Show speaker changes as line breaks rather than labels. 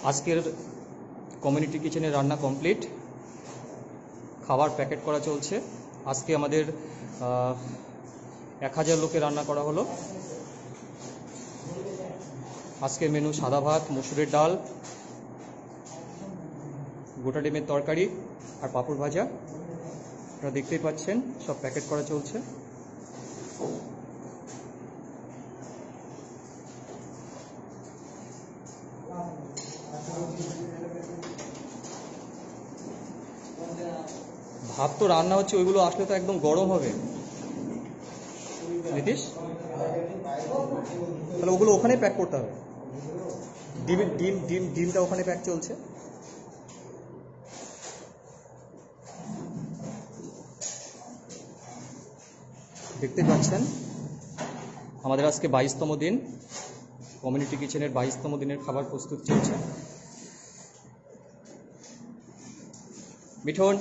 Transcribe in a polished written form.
আজকের কমিউনিটি কিচেনে রান্না কমপ্লিট, খাবার প্যাকেট করা চলছে। আজকে আমাদের 1000 লোকে রান্না করা হলো। আজকের মেনু সাদা ভাত, মসুরের ডাল, গোটা ডিমের তরকারি আর পাঁপড় ভাজা। আপনারা দেখতেই পাচ্ছেন সব প্যাকেট করা চলছে। ভাত তো রান্না হচ্ছে, ওইগুলো আসলে তো একদম গরম হবে। নীতিশ, তাহলে ওগুলো ওখানে প্যাক করতে হবে। ডিমটা ওখানে প্যাক চলছে। দেখতে পাচ্ছেন আমাদের আজকে 22তম দিন, কমিউনিটি কিচেনের 22তম দিনের খাবার প্রস্তুত চলছে। মিঠুন,